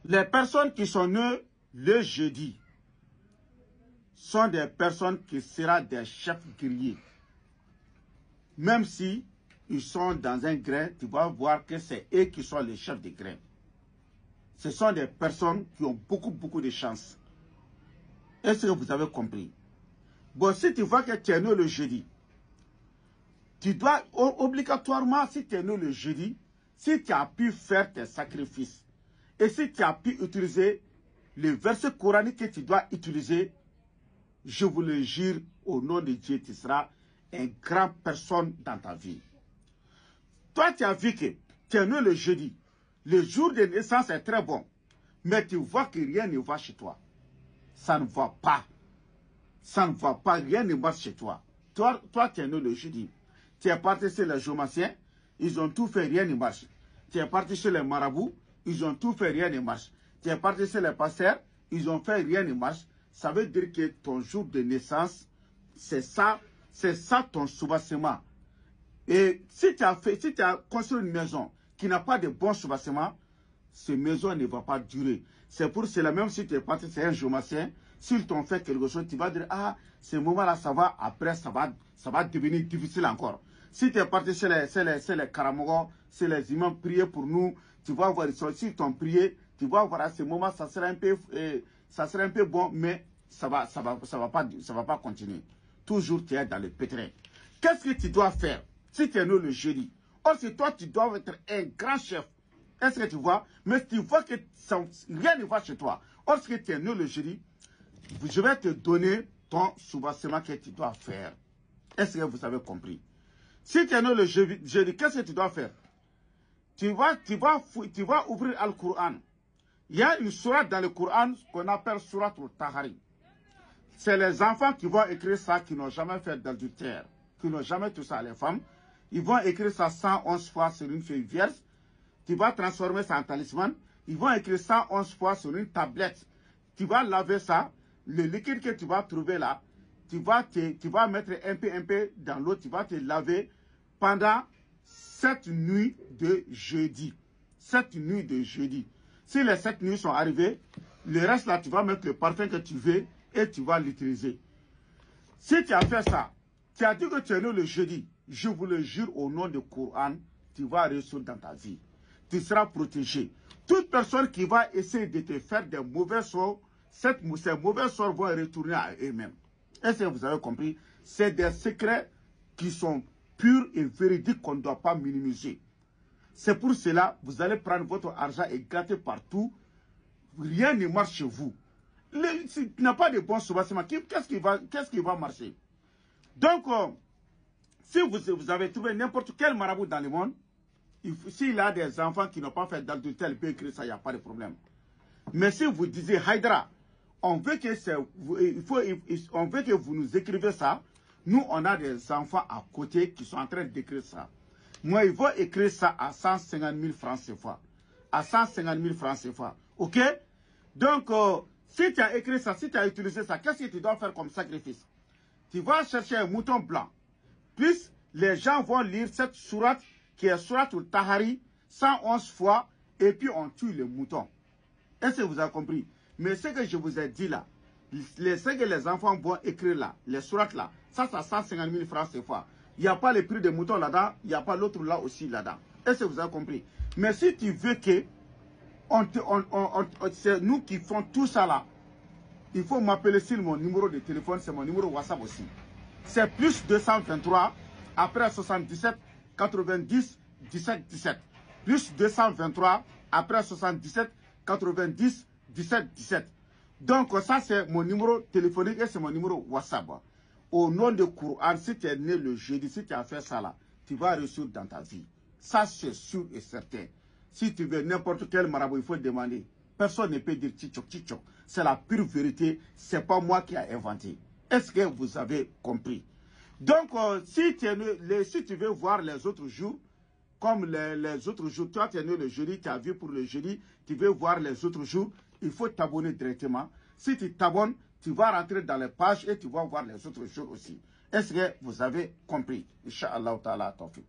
Les personnes qui sont nées le jeudi sont des personnes qui seront des chefs guerriers. Même si ils sont dans un grain, tu vas voir que c'est eux qui sont les chefs des grains. Ce sont des personnes qui ont beaucoup de chance. Est-ce que vous avez compris? Bon, si tu vois que tu es né le jeudi, tu dois obligatoirement, si tu es né le jeudi, si tu as pu faire tes sacrifices, et si tu as pu utiliser le verset coranique que tu dois utiliser, je vous le jure, au nom de Dieu, tu seras une grande personne dans ta vie. Toi, tu as vu que tu es né le jeudi. Le jour de naissance est très bon. Mais tu vois que rien ne va chez toi. Ça ne va pas. Ça ne va pas. Rien ne marche chez toi. Toi, tu es né le jeudi. Tu es parti chez les géomanciens. Ils ont tout fait, rien ne marche. Tu es parti chez les marabouts. Ils ont tout fait, rien ne marche. Tu es parti chez les pasteurs. Ils ont fait, rien ne marche. Ça veut dire que ton jour de naissance, c'est ça ton soubassement. Et si tu as construit une maison qui n'a pas de bon soubassement, cette maison ne va pas durer. C'est pour cela, même si tu es parti, c'est un géomacien, s'ils t'ont fait quelque chose, tu vas dire, ah, ce moment-là, ça va, après, ça va devenir difficile encore. Si tu es parti chez les Karamogos, c'est les imams, prier pour nous, tu vas voir, s'ils t'ont prié, tu vas voir à ce moment, ça sera un peu bon, mais ça va pas continuer. Toujours, tu es dans le pétrin. Qu'est-ce que tu dois faire si tu es né le jeudi? Or, c'est toi, tu dois être un grand chef. Est-ce que tu vois? Mais tu vois que rien ne va chez toi. Or, si tu es né le jeudi, je vais te donner ton soubassement que tu dois faire. Est-ce que vous avez compris? Si tu es né le jeudi, qu'est-ce que tu dois faire? Tu vas ouvrir Al-Qur'an. Il y a une sourate dans le Coran qu'on appelle sourate al-Tahari. C'est les enfants qui vont écrire ça, qui n'ont jamais fait d'adultère, qui n'ont jamais touché à les femmes. Ils vont écrire ça 111 fois sur une feuille vierge. Tu vas transformer ça en talisman. Ils vont écrire 111 fois sur une tablette. Tu vas laver ça. Le liquide que tu vas trouver là, tu vas mettre un peu dans l'eau. Tu vas te laver pendant 7 nuits de jeudi. 7 nuits de jeudi. Si les 7 nuits sont arrivées, le reste là, tu vas mettre le parfum que tu veux et tu vas l'utiliser. Si tu as fait ça, tu as dit que tu es né le jeudi, je vous le jure au nom du Coran, tu vas réussir dans ta vie. Tu seras protégé. Toute personne qui va essayer de te faire des mauvais sorts, ces mauvais sorts vont retourner à eux-mêmes. Est-ce que vous avez compris? C'est des secrets qui sont purs et véridiques qu'on ne doit pas minimiser. C'est pour cela, vous allez prendre votre argent et gratter partout. Rien ne marche chez vous. Tu n'as pas de bon soubassement. Qu'est-ce qui va marcher? Donc, si vous avez trouvé n'importe quel marabout dans le monde, s'il a des enfants qui n'ont pas fait d'adultère, il peut écrire ça, il n'y a pas de problème. Mais si vous disiez, Haïdra, on veut que vous nous écrivez ça, nous, on a des enfants à côté qui sont en train d'écrire ça. Moi, ils vont écrire ça à 150 000 francs CFA. À 150 000 francs CFA. OK? Donc, si tu as écrit ça, si tu as utilisé ça, qu'est-ce que tu dois faire comme sacrifice? Tu vas chercher un mouton blanc. Puis, les gens vont lire cette sourate qui est sourate al-Tahari 111 fois et puis on tue le mouton. Est-ce que vous avez compris? Mais ce que je vous ai dit là, ce que les enfants vont écrire là, les sourates là, ça c'est 150 000 francs CFA. Il n'y a pas le prix des moutons là-dedans, il n'y a pas l'autre là aussi là-dedans. Est-ce que vous avez compris? Mais si tu veux que c'est nous qui font tout ça là, il faut m'appeler sur mon numéro de téléphone, c'est mon numéro WhatsApp aussi. C'est plus 223 après 77 90 17 17. Plus 223 après 77 90 17 17. Donc ça c'est mon numéro téléphonique et c'est mon numéro WhatsApp. Au nom de Coran, si tu es né le jeudi, si tu as fait ça là, tu vas réussir dans ta vie. Ça c'est sûr et certain. Si tu veux n'importe quel marabout, il faut demander. Personne ne peut dire tchichok, tchichok. C'est la pure vérité. C'est pas moi qui ai inventé. Est-ce que vous avez compris? Donc, si tu veux voir les autres jours, comme les autres jours, toi tu es né le jeudi, tu as vu pour le jeudi, tu veux voir les autres jours, il faut t'abonner directement. Si tu t'abonnes, tu vas rentrer dans les pages et tu vas voir les autres jours aussi. Est-ce que vous avez compris? Inch'Allah ta'ala tawfiq.